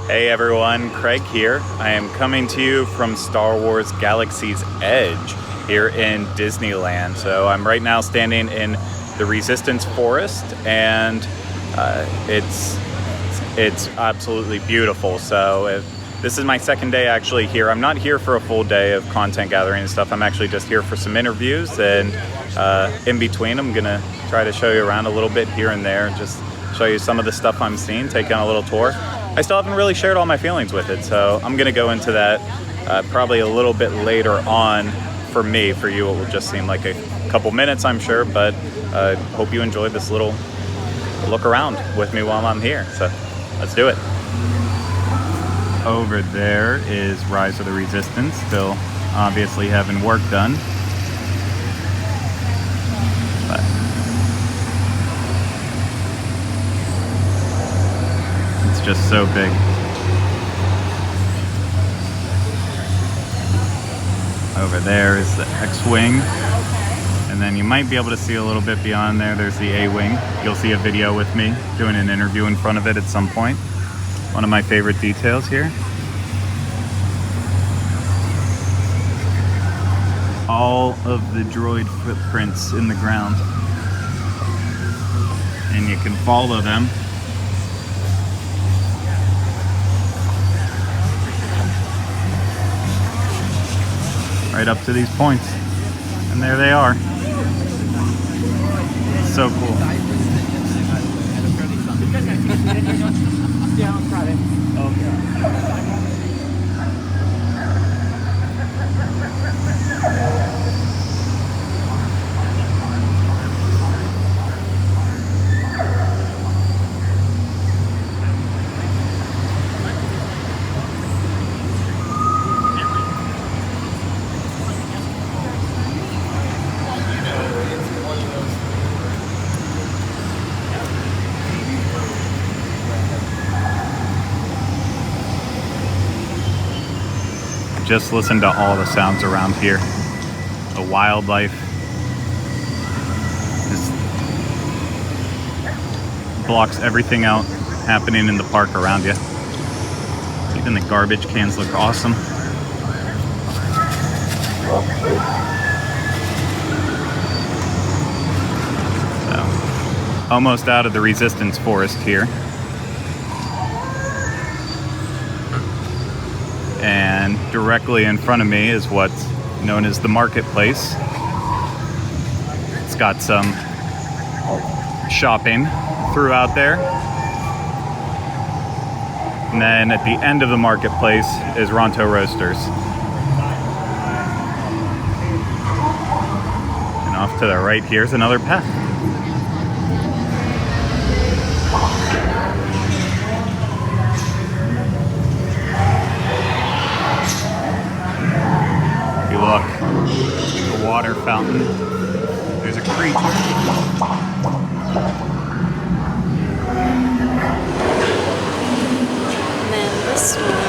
Hey everyone, Craig here. I am coming to you from Star Wars Galaxy's Edge here in Disneyland. So I'm right now standing in the Resistance Forest, and it's absolutely beautiful. So this is my second day actually here. I'm not here for a full day of content gathering and stuff. I'm actually just here for some interviews, and in between I'm gonna try to show you around a little bit here and there, just show you some of the stuff I'm seeing, take on a little tour. I still haven't really shared all my feelings with it, so I'm gonna go into that probably a little bit later on. For me, for you, it will just seem like a couple minutes, I'm sure, but hope you enjoyed this little look around with me while I'm here. So let's do it. Over there is Rise of the Resistance, still obviously having work done. But it's just so big. Over there is the X-Wing, and then you might be able to see a little bit beyond there, there's the A-Wing. You'll see a video with me doing an interview in front of it at some point. One of my favorite details here. All of the droid footprints in the ground, and you can follow them. Right up to these points, and there they are. So cool. Just listen to all the sounds around here. The wildlife just blocks everything out happening in the park around you. Even the garbage cans look awesome. So, almost out of the Resistance Forest here. And directly in front of me is what's known as the marketplace. It's got some shopping throughout there. And then at the end of the marketplace is Ronto Roasters. And off to the right here's another path. Look, the water fountain. There's a creek. And then this one.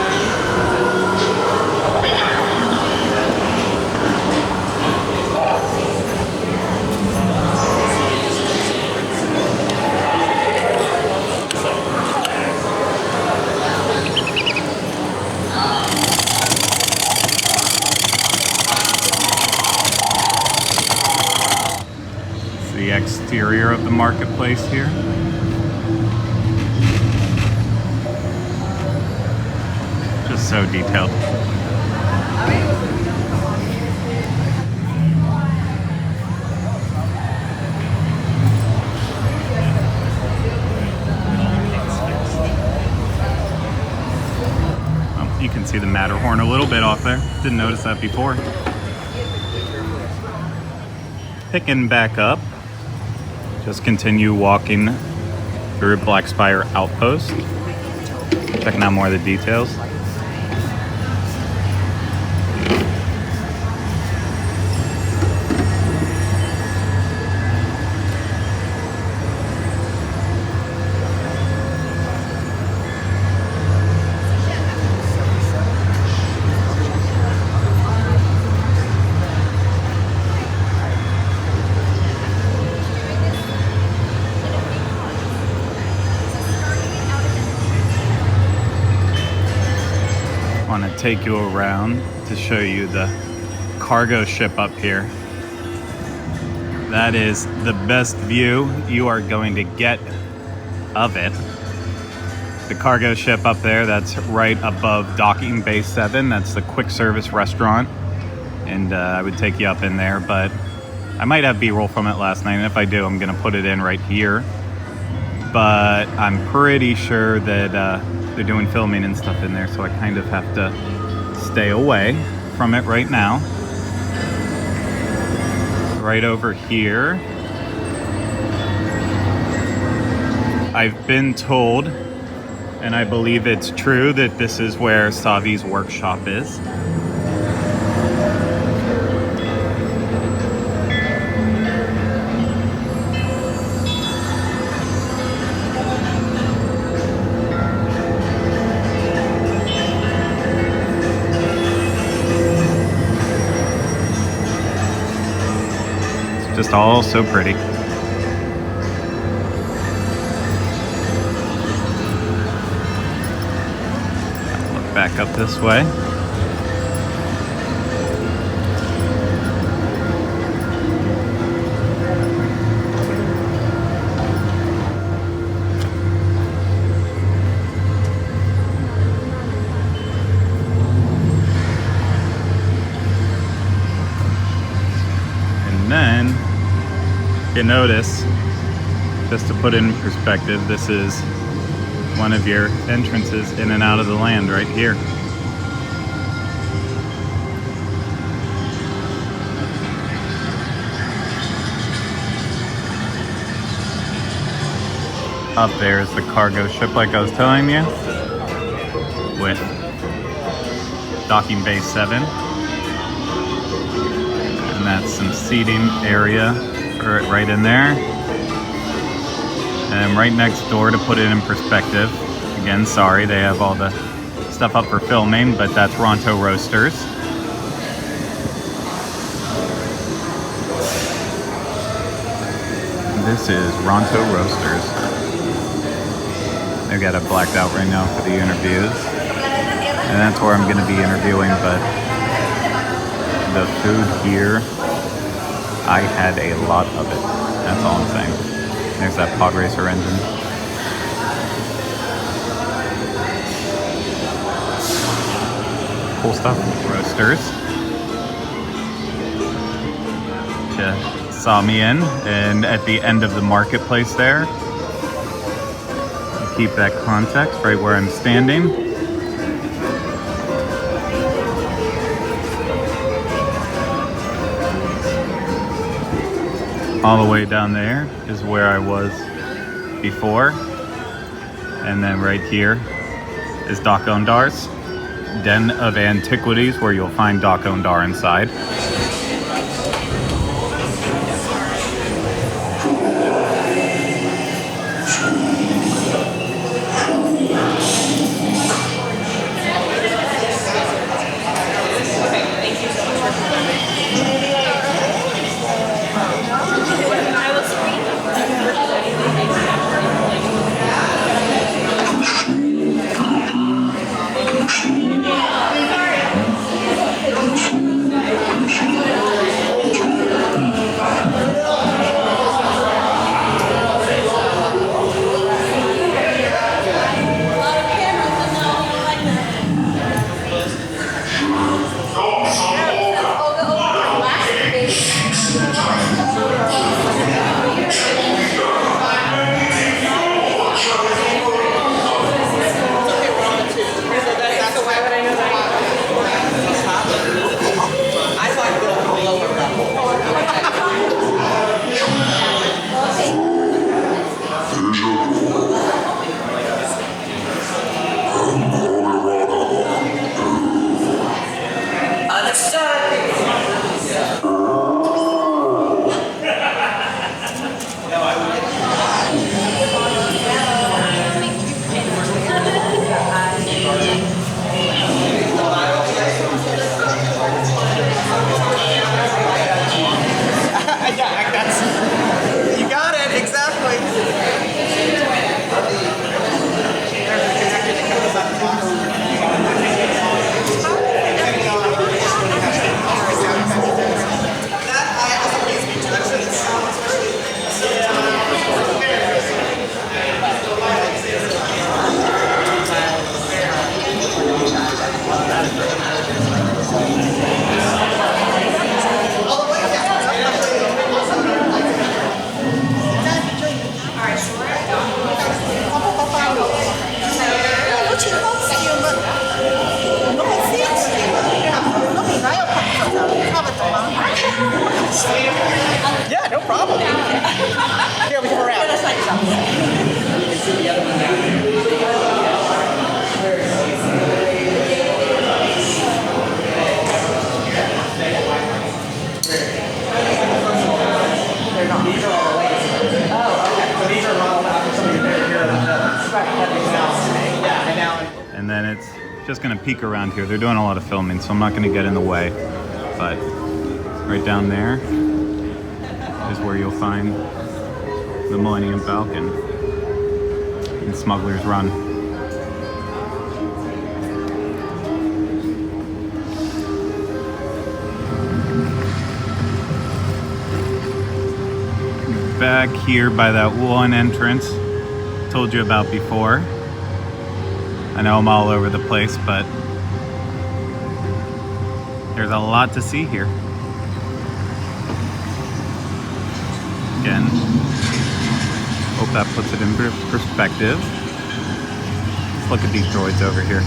The exterior of the marketplace here. Just so detailed. Well, you can see the Matterhorn a little bit off there. Didn't notice that before. Picking back up. Just continue walking through Black Spire Outpost, checking out more of the details. want to take you around to show you the cargo ship up here. That is the best view you are going to get of it. The cargo ship up there, that's right above docking bay 7. That's the quick service restaurant. And I would take you up in there, but I might have B-roll from it last night. And if I do, I'm going to put it in right here. But I'm pretty sure that they're doing filming and stuff in there, so I kind of have to stay away from it right now. Right over here, I've been told, and I believe it's true, that this is where Savi's workshop is. Just all so pretty. Look back up this way. And then you notice, just to put it in perspective, this is one of your entrances in and out of the land right here. Up there is the cargo ship, like I was telling you, with docking bay 7. And that's some seating area right in there. And right next door, to put it in perspective, again, sorry, they have all the stuff up for filming, but that's Ronto Roasters. This is Ronto Roasters. They've got it blacked out right now for the interviews. And that's where I'm going to be interviewing, but the food here, I had a lot of it. That's all I'm saying. There's that pod racer engine. Cool stuff. Roasters. You saw me in, and at the end of the marketplace there, keep that context right where I'm standing. All the way down there is where I was before. And then right here is Doc Ondar's Den of Antiquities, where you'll find Doc Ondar inside. just gonna peek around here. They're doing a lot of filming, so I'm not gonna get in the way. But right down there is where you'll find the Millennium Falcon in Smugglers Run. Back here by that one entrance told you about before. I know I'm all over the place, but there's a lot to see here. Again, hope that puts it in perspective. Let's look at these droids over here.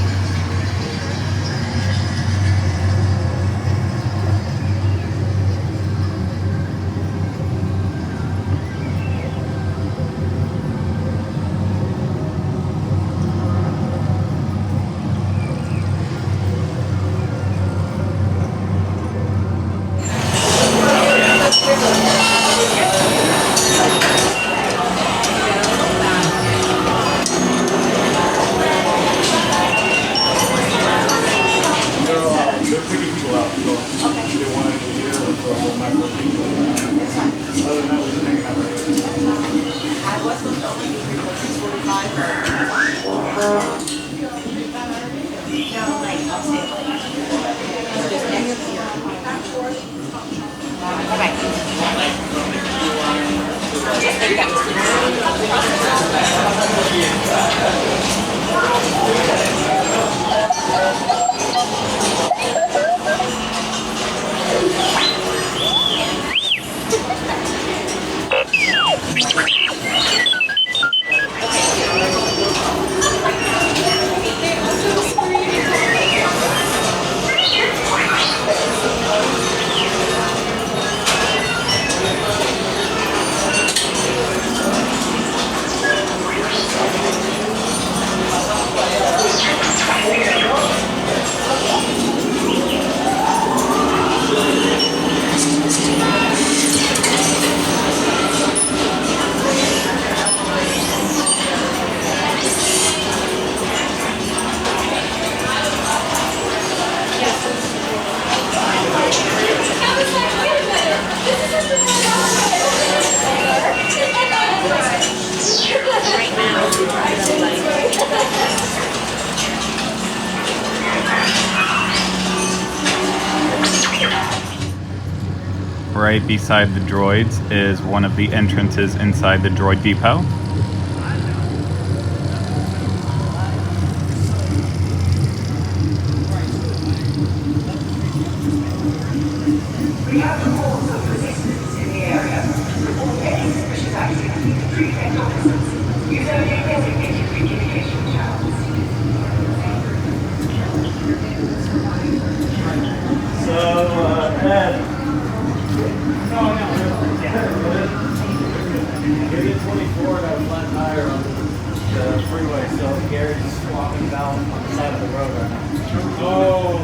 Right beside the droids is one of the entrances inside the Droid Depot.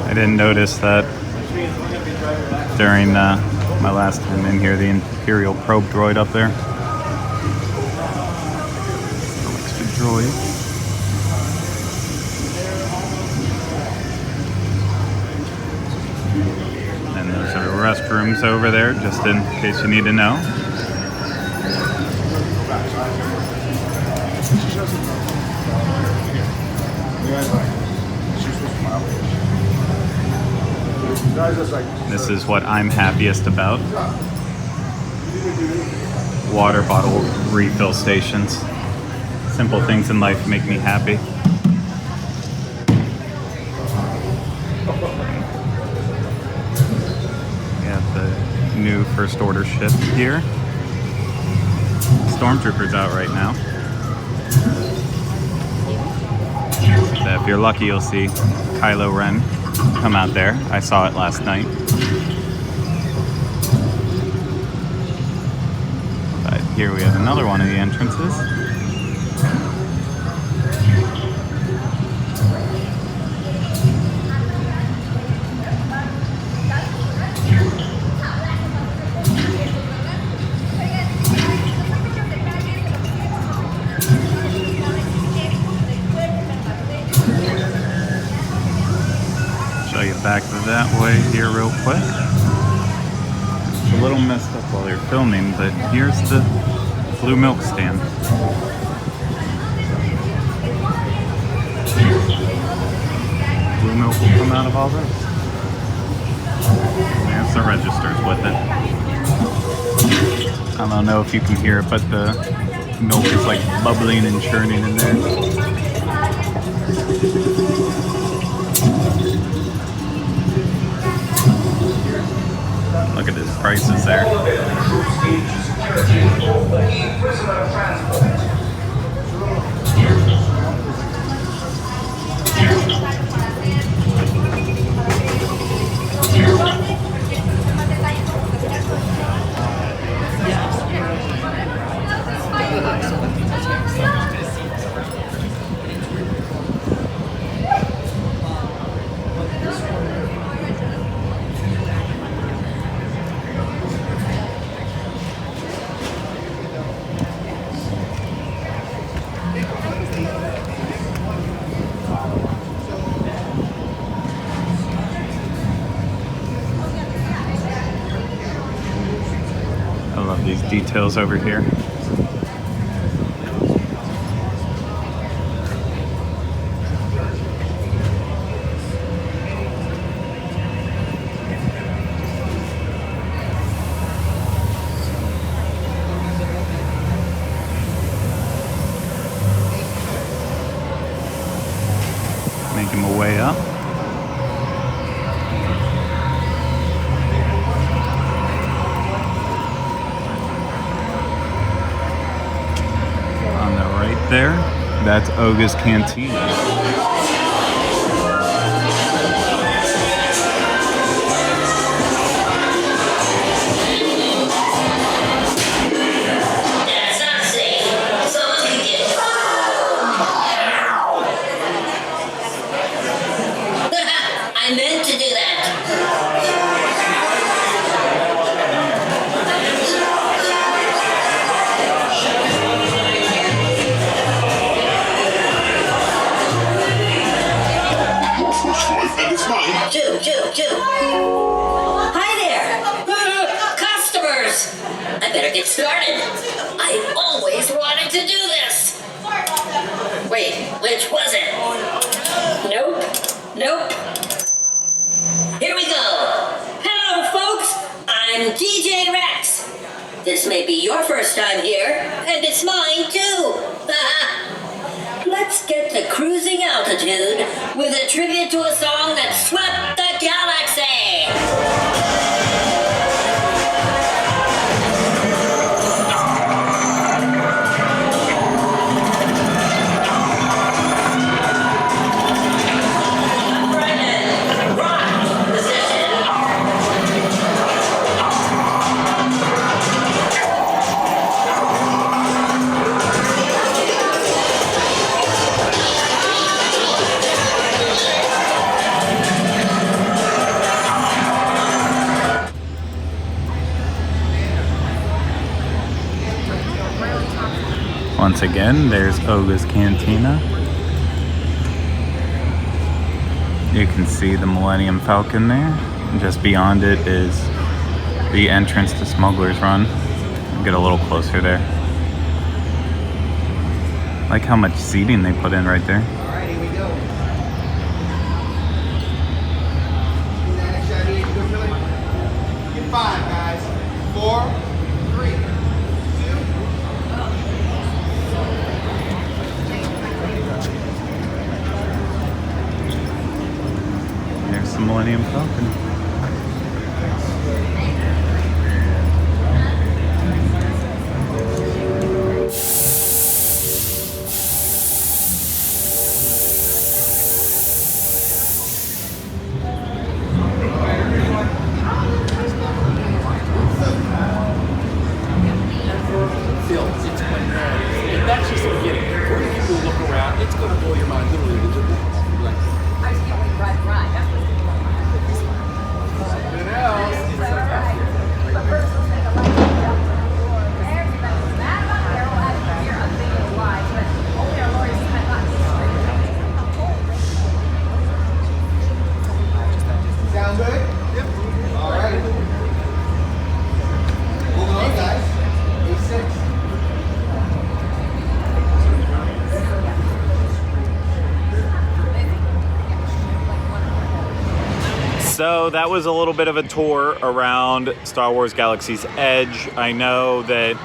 I didn't notice that during my last time in here, the Imperial probe droid up there. Extra droid. And those are restrooms over there, just in case you need to know. This is what I'm happiest about. Water bottle refill stations. Simple things in life make me happy. We have the new First Order ship here. Stormtroopers out right now. So if you're lucky, you'll see Kylo Ren come out there. I saw it last night. But here we have another one of the entrances. you back that way here real quick. It's a little messed up while you're filming, but here's the blue milk stand. Blue milk will come out of all this. There's the registers with it. I don't know if you can hear it, but the milk is like bubbling and churning in there. Look at his prices there. These details over here. Making my way up. There, that's Oga's Cantina. I meant to do that. Hi there! Customers! I better get started. I've always wanted to do this. Wait, which was it? Nope. Here we go. Hello, folks. I'm DJ Rex. This may be your first time here, and it's mine, too. Let's get to cruising altitude with a tribute to a song that swept the galaxy. Once again, there's Oga's Cantina. You can see the Millennium Falcon there. Just beyond it is the entrance to Smugglers Run. Get a little closer there. Like how much seating they put in right there. Alright, here we go. Get 5, guys. 4, 3, 2. There's the Millennium Falcon. That's just the beginning. We're going to give you a look around. It's going to blow your mind. Literally. I just can't wait to ride the ride. That's what's going on. Something else. So that was a little bit of a tour around Star Wars Galaxy's Edge. I know that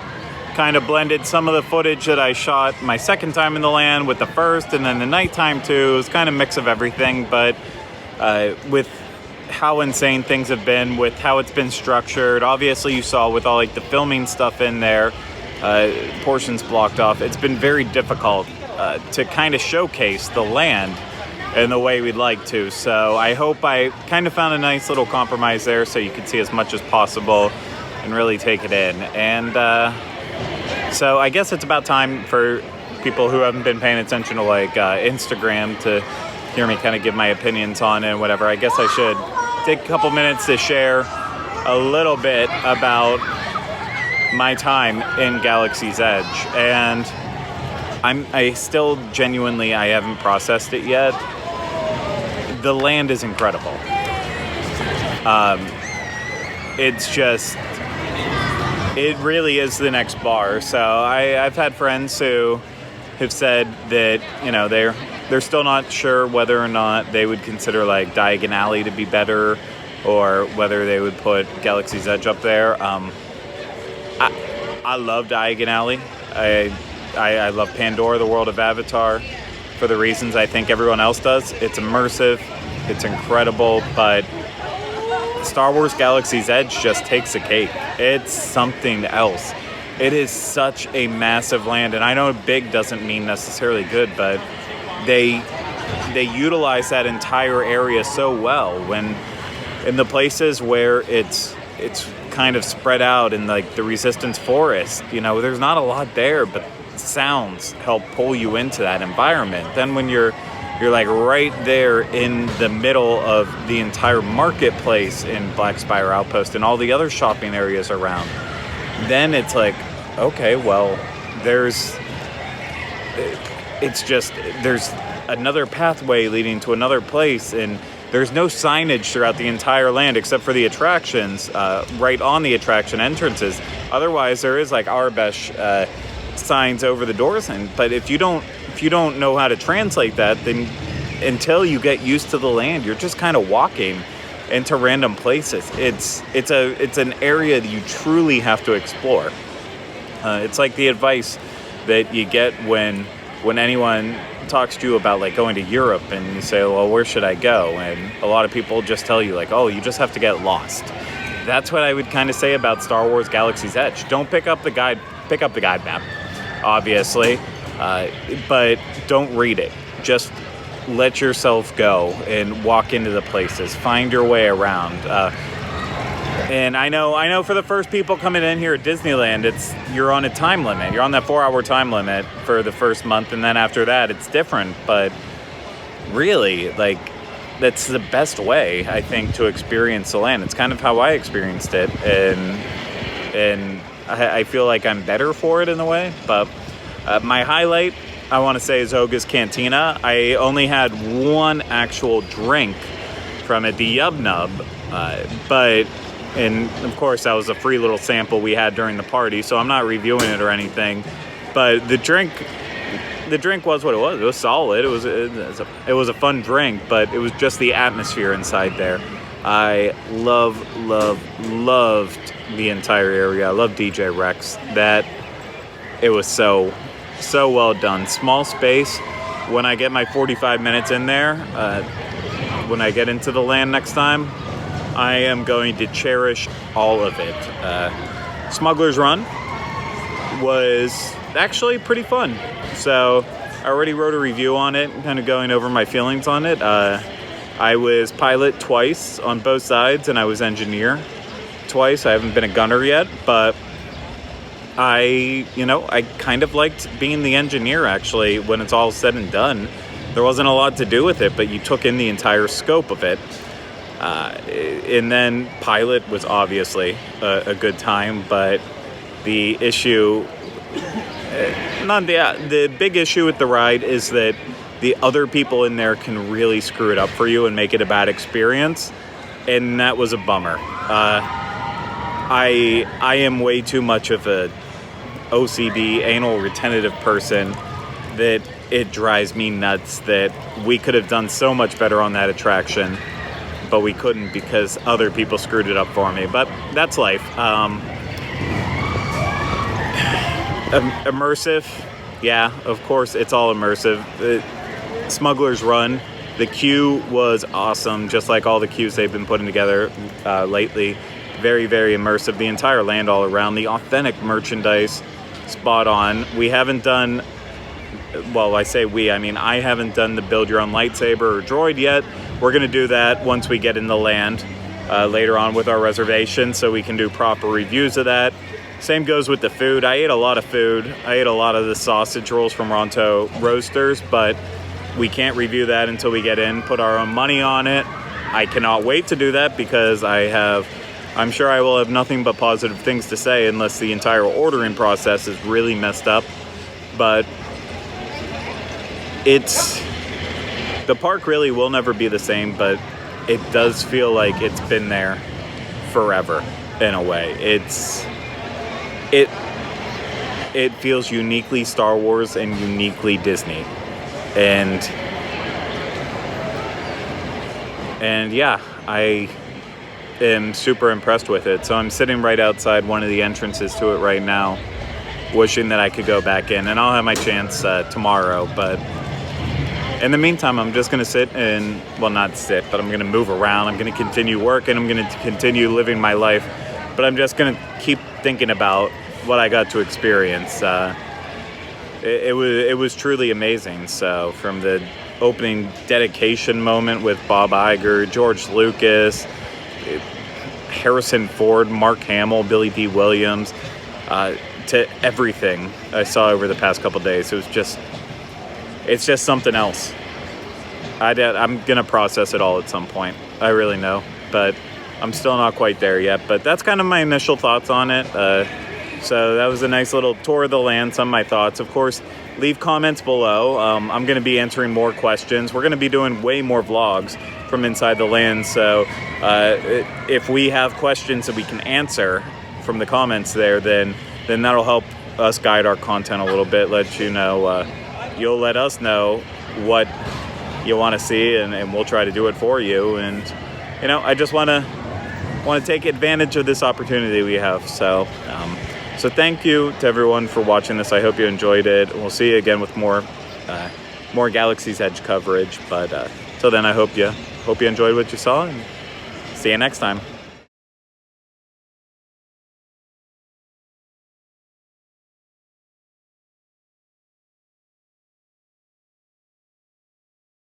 kind of blended some of the footage that I shot my second time in the land with the first, and then the nighttime too. It was kind of a mix of everything, but with how insane things have been, with how it's been structured, obviously you saw with all like the filming stuff in there, portions blocked off, it's been very difficult to kind of showcase the land in the way we'd like to. So I hope I kind of found a nice little compromise there so you could see as much as possible and really take it in. And so I guess it's about time for people who haven't been paying attention to like Instagram to hear me kind of give my opinions on it and whatever. I guess I should take a couple minutes to share a little bit about my time in Galaxy's Edge. And I still genuinely, I haven't processed it yet. The land is incredible. It's just, it really is the next bar. So I've had friends who have said that, you know, they're still not sure whether or not they would consider like Diagon Alley to be better, or whether they would put Galaxy's Edge up there. I love Diagon Alley. I love Pandora, the world of Avatar, for the reasons I think everyone else does. It's immersive, it's incredible, but Star Wars Galaxy's Edge just takes the cake. It's something else. It is such a massive land, and I know big doesn't mean necessarily good, but they utilize that entire area so well. When in the places where it's kind of spread out in like the Resistance Forest, you know, there's not a lot there, but sounds help pull you into that environment. Then when you're like right there in the middle of the entire marketplace in Black Spire Outpost and all the other shopping areas around, then it's like, okay, well, there's another pathway leading to another place, and there's no signage throughout the entire land except for the attractions, right on the attraction entrances. Otherwise, there is like Arabesh signs over the doors, but if you don't know how to translate that, then until you get used to the land, you're just kind of walking into random places. It's an area that you truly have to explore. It's like the advice that you get when anyone talks to you about like going to Europe, and you say, well, where should I go? And a lot of people just tell you like, oh, you just have to get lost. That's what I would kind of say about Star Wars Galaxy's Edge. Don't pick up the guide map, obviously, but don't read it. Just let yourself go and walk into the places, find your way around. And I know for the first people coming in here at Disneyland, you're on a time limit. You're on that 4-hour time limit for the first month, and then after that, it's different. But really, like, that's the best way, I think, to experience the land. It's kind of how I experienced it, and I feel like I'm better for it in a way. But my highlight, I want to say, is Oga's Cantina. I only had one actual drink from it, the Yub Nub, and of course that was a free little sample we had during the party, so I'm not reviewing it or anything. But the drink was what it was. It was solid. It was a fun drink, but it was just the atmosphere inside there. I loved the entire area. I love DJ Rex. It was so well done. Small space. When I get my 45 minutes in there, when I get into the land next time, I am going to cherish all of it. Smugglers Run was actually pretty fun. So I already wrote a review on it, kind of going over my feelings on it. I was pilot twice on both sides, and I was engineer twice. I haven't been a gunner yet, but I kind of liked being the engineer, actually, when it's all said and done. There wasn't a lot to do with it, but you took in the entire scope of it. And then pilot was obviously a good time, but the issue, the big issue with the ride is that the other people in there can really screw it up for you and make it a bad experience, and that was a bummer. I am way too much of a OCD, anal retentive person that it drives me nuts that we could have done so much better on that attraction. but we couldn't because other people screwed it up for me. But that's life. Immersive, yeah, of course, it's all immersive. Smugglers Run, the queue was awesome, just like all the queues they've been putting together lately. Very, very immersive. The entire land all around. The authentic merchandise, spot on. We haven't done, well, I say we, I mean I haven't done the build your own lightsaber or droid yet. We're going to do that once we get in the land later on with our reservation, so we can do proper reviews of that. Same goes with the food. I ate a lot of food. I ate a lot of the sausage rolls from Ronto Roasters, but we can't review that until we get in, put our own money on it. I cannot wait to do that because I'm sure I will have nothing but positive things to say unless the entire ordering process is really messed up. But the park really will never be the same, but it does feel like it's been there forever in a way. It feels uniquely Star Wars and uniquely Disney. And yeah, I am super impressed with it. So I'm sitting right outside one of the entrances to it right now, wishing that I could go back in, and I'll have my chance tomorrow. But in the meantime, I'm just going to sit and, well, not sit, but I'm going to move around. I'm going to continue working. I'm going to continue living my life. But I'm just going to keep thinking about what I got to experience. It was truly amazing. So from the opening dedication moment with Bob Iger, George Lucas, Harrison Ford, Mark Hamill, Billy D. Williams, to everything I saw over the past couple days, it's just something else. I'm gonna process it all at some point. I really know, but I'm still not quite there yet. But that's kind of my initial thoughts on it. So that was a nice little tour of the land, some of my thoughts. Of course, leave comments below. I'm going to be answering more questions. We're going to be doing way more vlogs from inside the land. So if we have questions that we can answer from the comments there, then that'll help us guide our content a little bit, let you know. You'll let us know what you want to see, and we'll try to do it for you. And, you know, I just want to take advantage of this opportunity we have. So thank you to everyone for watching this. I hope you enjoyed it. We'll see you again with more Galaxy's Edge coverage. But till then, I hope you enjoyed what you saw, and see you next time.